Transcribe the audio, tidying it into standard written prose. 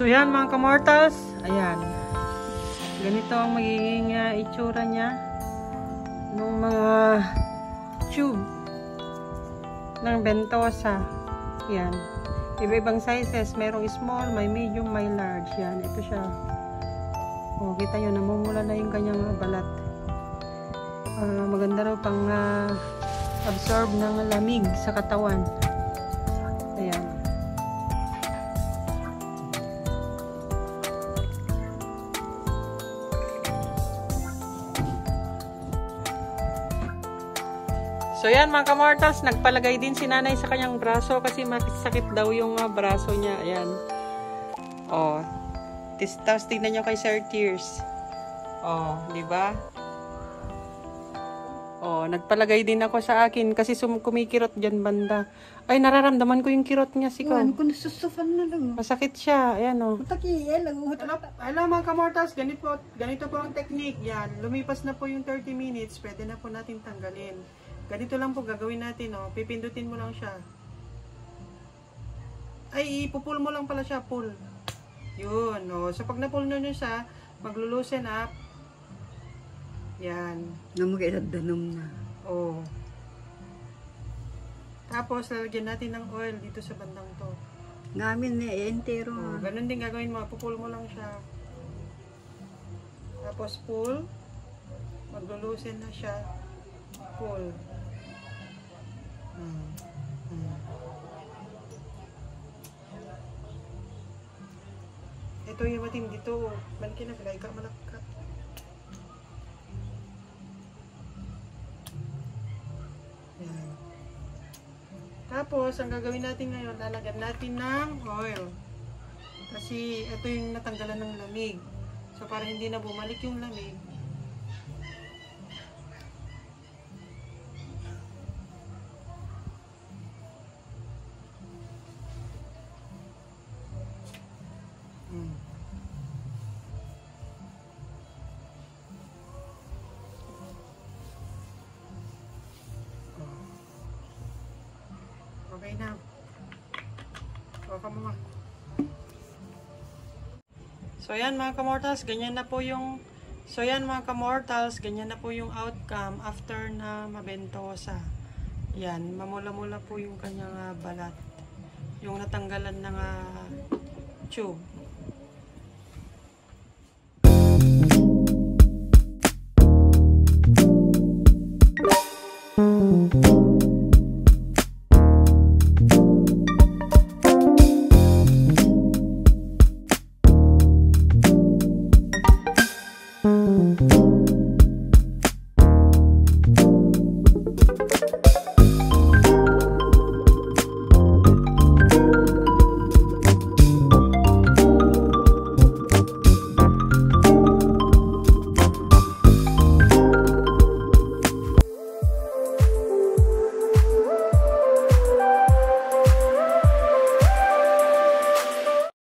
So yan mga kamortals, ayan. Ganito ang magiging itsura niya ng mga tube ng Ventosa. Yan. Iba-ibang sizes. Merong small, may medium, may large. Yan. Ito siya. O, kita nyo, namumula na yung kanyang balat. Maganda raw pang absorb ng lamig sa katawan. Ayan. So yan mga kamortals, nagpalagay din si nanay sa kanyang braso kasi masakit daw yung braso niya. Ayan. Oh. Tapos tignan nyo kay Sir Tears. Oh, di ba? Oh, nagpalagay din ako sa akin kasi kumikirot dyan banda. Ay, nararamdaman ko yung kirot niya, siko. Ano ko nasusufan na lang. Masakit siya. Ayan oh. Mataki, lang. Alam mga kamortals, ganito po ang technique. Yan. Lumipas na po yung 30 minutes. Pwede na po natin tanggalin. Ganito lang po gagawin natin, oh. Pipindutin mo lang siya. Ay, ipupul mo lang pala siya, pull. Yun, oh. So, pag na-pull nyo siya, maglo-loosen up. Yan. Namagailandanom na. Oh. Tapos, lalagyan natin ng oil dito sa bandang to. Ngamin na, entero. Oh, ganun din gagawin mo. Pupul mo lang siya. Tapos, pull. Maglo-loosen na siya. Pull. Ito yung matim dito. Manikin na, bilay ka malaka. Yan. Tapos, ang gagawin natin ngayon, lalagyan natin ng oil. Kasi, ito yung natanggalan ng lamig. So, para hindi na bumalik yung lamig, okay na. Okay mo. So yan mga kamortals, ganyan na po yung outcome after na mabentosa. Yan, mamula-mula po yung kanyang balat. Yung natanggalan ng tube.